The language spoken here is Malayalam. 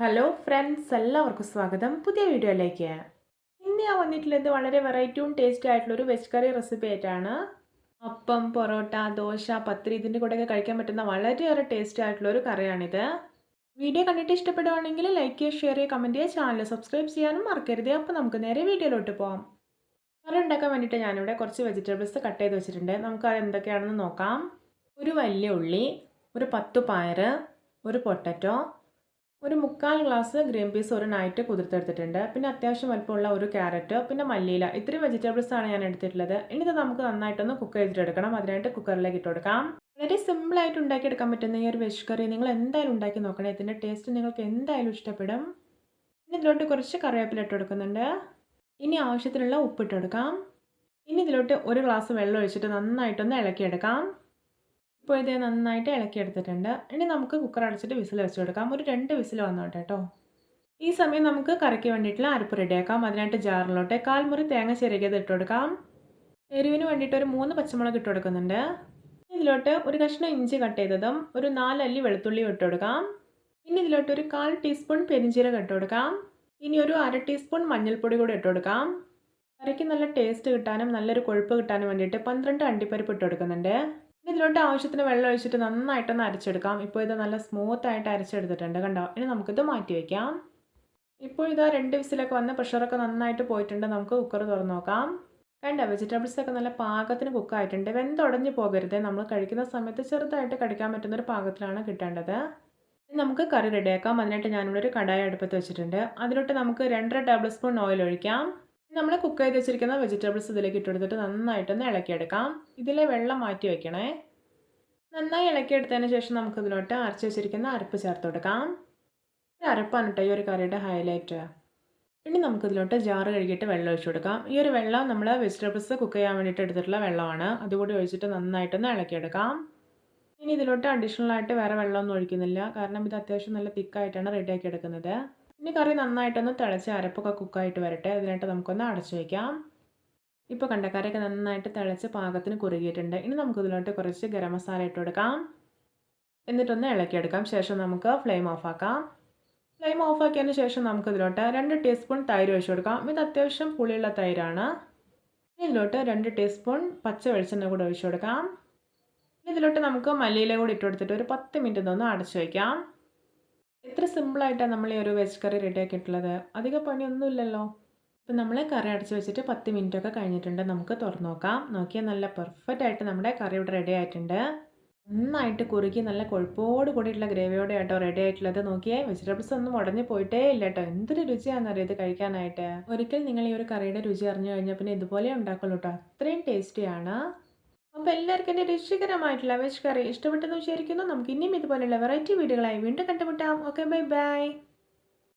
ഹലോ ഫ്രണ്ട്സ്, എല്ലാവർക്കും സ്വാഗതം പുതിയ വീഡിയോയിലേക്ക്. ഇന്ന് ഞാൻ വന്നിട്ടുള്ളത് വളരെ വെറൈറ്റിയും ടേസ്റ്റി ആയിട്ടുള്ളൊരു വെജ് കറി റെസിപ്പി ആയിട്ടാണ്. അപ്പം, പൊറോട്ട, ദോശ, പത്തിരി ഇതിൻ്റെ കൂടെയൊക്കെ കഴിക്കാൻ പറ്റുന്ന വളരെയേറെ ടേസ്റ്റി ആയിട്ടുള്ളൊരു കറിയാണിത്. വീഡിയോ കണ്ടിട്ട് ഇഷ്ടപ്പെടുവാണെങ്കിൽ ലൈക്ക് ചെയ്യുക, ഷെയർ ചെയ്യുക, കമൻറ്റ് ചെയ്യുക, ചാനൽ സബ്സ്ക്രൈബ് ചെയ്യാനും മറക്കരുത്. അപ്പോൾ നമുക്ക് നേരെ വീഡിയോയിലോട്ട് പോകാം. കറി ഉണ്ടാക്കാൻ വേണ്ടിയിട്ട് ഞാനിവിടെ കുറച്ച് വെജിറ്റബിൾസ് കട്ട് ചെയ്ത് വെച്ചിട്ടുണ്ട്. നമുക്ക് അത് എന്തൊക്കെയാണെന്ന് നോക്കാം. ഒരു വലിയ ഉള്ളി, ഒരു 10 പയർ, ഒരു പൊട്ടറ്റോ, ഒരു 3/4 ഗ്ലാസ് ഗ്രീൻ പീസ് ഒരു നൈറ്റ് കുതിർത്തെടുത്തിട്ടുണ്ട്. പിന്നെ അത്യാവശ്യം വലുപ്പമുള്ള ഒരു ക്യാരറ്റ്, പിന്നെ മല്ലിയില. ഇത്രയും വെജിറ്റബിൾസ് ആണ് ഞാൻ എടുത്തിട്ടുള്ളത്. ഇനി ഇത് നമുക്ക് നന്നായിട്ടൊന്ന് കുക്ക് ചെയ്തിട്ടെടുക്കണം. അതിനായിട്ട് കുക്കറിലേക്ക് ഇട്ട് കൊടുക്കാം. വളരെ സിമ്പിളായിട്ട് ഉണ്ടാക്കിയെടുക്കാൻ പറ്റുന്ന ഈ ഒരു വെജ് കറി നിങ്ങൾ എന്തായാലും ഉണ്ടാക്കി നോക്കണേ. ഇതിൻ്റെ ടേസ്റ്റ് നിങ്ങൾക്ക് എന്തായാലും ഇഷ്ടപ്പെടും. ഇനി ഇതിലോട്ട് കുറച്ച് കറിവേപ്പില ഇട്ട് കൊടുക്കുന്നുണ്ട്. ഇനി ആവശ്യത്തിനുള്ള ഉപ്പിട്ട് കൊടുക്കാം. ഇനി ഇതിലോട്ട് ഒരു ഗ്ലാസ് വെള്ളം ഒഴിച്ചിട്ട് നന്നായിട്ടൊന്ന് ഇളക്കിയെടുക്കാം. ഇപ്പോൾ ഇത് നന്നായിട്ട് ഇളക്കിയെടുത്തിട്ടുണ്ട്. ഇനി നമുക്ക് കുക്കർ അടച്ചിട്ട് വിസിൽ വെച്ച് കൊടുക്കാം. ഒരു 2 വിസിൽ വന്നോട്ടെ കേട്ടോ. ഈ സമയം നമുക്ക് കറിക്ക് വേണ്ടിയിട്ടുള്ള അരപ്പ് റെഡിയാക്കാം. അതിനായിട്ട് ജാറിലോട്ട് 1/4 മുറി തേങ്ങ ചിരകിയത് ഇട്ട് കൊടുക്കാം. എരിവിന് വേണ്ടിയിട്ട് ഒരു 3 പച്ചമുളക് ഇട്ട് കൊടുക്കുന്നുണ്ട്. ഇതിലോട്ട് ഒരു കഷ്ണം ഇഞ്ചി കട്ട് ചെയ്തതും ഒരു 4 അല്ലി വെളുത്തുള്ളിയും ഇട്ട് കൊടുക്കാം. ഇനി ഇതിലോട്ട് ഒരു 1/4 ടീസ്പൂൺ പെരിഞ്ജീരകം ഇട്ട് കൊടുക്കാം. ഇനി ഒരു 1/2 ടീസ്പൂൺ മഞ്ഞൾപ്പൊടി കൂടി ഇട്ട് കൊടുക്കാം. കറിക്ക് നല്ല ടേസ്റ്റ് കിട്ടാനും നല്ലൊരു കൊഴുപ്പ് കിട്ടാനും വേണ്ടിയിട്ട് 12 അണ്ടിപ്പരിപ്പ് ഇട്ട് കൊടുക്കുന്നുണ്ട്. ഇതിലോട്ട് ആവശ്യത്തിന് വെള്ളം ഒഴിച്ചിട്ട് നന്നായിട്ടൊന്ന് അരച്ചെടുക്കാം. ഇപ്പോൾ ഇത് നല്ല സ്മൂത്തായിട്ട് അരച്ചെടുത്തിട്ടുണ്ട് കണ്ടോ. ഇനി നമുക്കിത് മാറ്റി വയ്ക്കാം. ഇപ്പോൾ ഇതാ 2 വിസിലൊക്കെ വന്ന് പ്രഷറൊക്കെ നന്നായിട്ട് പോയിട്ടുണ്ട്. നമുക്ക് കുക്കർ തുറന്ന് നോക്കാം. കണ്ടോ, വെജിറ്റബിൾസൊക്കെ നല്ല പാകത്തിന് കുക്കായിട്ടുണ്ട്. വെന്തുടഞ്ഞ് പോകരുത്. നമ്മൾ കഴിക്കുന്ന സമയത്ത് ചെറുതായിട്ട് കടിക്കാൻ പറ്റുന്നൊരു പാകത്തിലാണ് കിട്ടേണ്ടത്. ഇനി നമുക്ക് കറി റെഡിയാക്കാം. അതിനായിട്ട് ഞാനിവിടെ ഒരു കടായി അടുപ്പത്ത് വെച്ചിട്ടുണ്ട്. അതിലോട്ട് നമുക്ക് 2.5 ടേബിൾ സ്പൂൺ ഓയിൽ ഒഴിക്കാം. നമ്മൾ കുക്ക് ചെയ്ത് വെച്ചിരിക്കുന്ന വെജിറ്റബിൾസ് ഇതിലേക്ക് ഇട്ടെടുത്തിട്ട് നന്നായിട്ടൊന്ന് ഇളക്കിയെടുക്കാം. ഇതിലെ വെള്ളം മാറ്റി വയ്ക്കണേ. നന്നായി ഇളക്കിയെടുത്തതിന് ശേഷം നമുക്ക് ഇതിലോട്ട് അരച്ച് വെച്ചിരിക്കുന്ന അരപ്പ് ചേർത്ത് കൊടുക്കാം. അരപ്പാണ് കേട്ടോ ഈ ഒരു കറിയുടെ ഹൈലൈറ്റ്. ഇനി നമുക്കിതിലോട്ട് ജാറ് കഴുകിയിട്ട് വെള്ളം ഒഴിച്ചു കൊടുക്കാം. ഈ ഒരു വെള്ളം നമ്മൾ വെജിറ്റബിൾസ് കുക്ക് ചെയ്യാൻ വേണ്ടിയിട്ട് എടുത്തിട്ടുള്ള വെള്ളമാണ്. അതുകൂടി ഒഴിച്ചിട്ട് നന്നായിട്ടൊന്ന് ഇളക്കിയെടുക്കാം. ഇനി ഇതിലോട്ട് അഡീഷണൽ ആയിട്ട് വേറെ വെള്ളമൊന്നും ഒഴിക്കുന്നില്ല. കാരണം ഇത് അത്യാവശ്യം നല്ല തിക്കായിട്ടാണ് റെഡിയാക്കി എടുക്കുന്നത്. ഇനി കറി നന്നായിട്ടൊന്ന് തിളച്ച് അരപ്പൊക്കെ കുക്കായിട്ട് വരട്ടെ. അതിനായിട്ട് നമുക്കൊന്ന് അടച്ചു വയ്ക്കാം. ഇപ്പോൾ കണ്ട കറിയൊക്കെ നന്നായിട്ട് തിളച്ച് പാകത്തിന് കുറുകിയിട്ടുണ്ട്. ഇനി നമുക്കിതിലോട്ട് കുറച്ച് ഗരം മസാല ഇട്ട് കൊടുക്കാം. എന്നിട്ടൊന്ന് ഇളക്കിയെടുക്കാം. ശേഷം നമുക്ക് ഫ്ലെയിം ഓഫാക്കാം. ഫ്ലെയിം ഓഫാക്കിയതിന് ശേഷം നമുക്കിതിലോട്ട് 2 ടീസ്പൂൺ തൈര് ഒഴിച്ചു കൊടുക്കാം. ഇത് അത്യാവശ്യം പുളിയുള്ള തൈരാണ്. ഇതിലോട്ട് 2 ടീസ്പൂൺ പച്ച വെളിച്ചെണ്ണ കൂടെ ഒഴിച്ചു കൊടുക്കാം. ഇതിലോട്ട് നമുക്ക് മല്ലിയില കൂടി ഇട്ട് കൊടുത്തിട്ട് ഒരു 10 മിനിറ്റ് ഒന്ന് അടച്ചു വയ്ക്കാം. എത്ര സിമ്പിളായിട്ടാണ് നമ്മൾ ഈ ഒരു വെജ് കറി റെഡിയാക്കിയിട്ടുള്ളത്. അധികം പണിയൊന്നുമില്ലല്ലോ. ഇപ്പം നമ്മൾ കറി അടച്ച് വെച്ചിട്ട് 10 മിനിറ്റൊക്കെ കഴിഞ്ഞിട്ടുണ്ട്. നമുക്ക് തുറന്ന് നോക്കാം. നോക്കിയാൽ നല്ല പെർഫെക്റ്റ് ആയിട്ട് നമ്മുടെ കറി ഇവിടെ റെഡി ആയിട്ടുണ്ട്. നന്നായിട്ട് കുറുകി നല്ല കൊഴുപ്പോട് കൂടിയിട്ടുള്ള ഗ്രേവിയോടെ ആയിട്ടോ റെഡി ആയിട്ടുള്ളത്. നോക്കിയേ, വെജിറ്റബിൾസ് ഒന്നും ഉടഞ്ഞു പോയിട്ടേ ഇല്ല കേട്ടോ. എന്തൊരു രുചിയാണെന്നറിയോ ഇത് കഴിക്കാനായിട്ട്. ഒരിക്കൽ നിങ്ങൾ ഈ ഒരു കറിയുടെ രുചി അറിഞ്ഞു കഴിഞ്ഞാൽ പിന്നെ ഇതുപോലെ ഉണ്ടാക്കുള്ളൂ കേട്ടോ. അത്രയും ടേസ്റ്റിയാണ്. അപ്പോൾ എല്ലാവർക്കും എൻ്റെ രുചികരമായിട്ടുള്ള വെജ് കറി ഇഷ്ടപ്പെട്ടെന്ന് വിചാരിക്കുന്നു. നമുക്ക് ഇനിയും ഇതുപോലെയുള്ള വെറൈറ്റി വീഡിയോകളായി വീണ്ടും കണ്ടുമുട്ടാം. Okay, bye bye.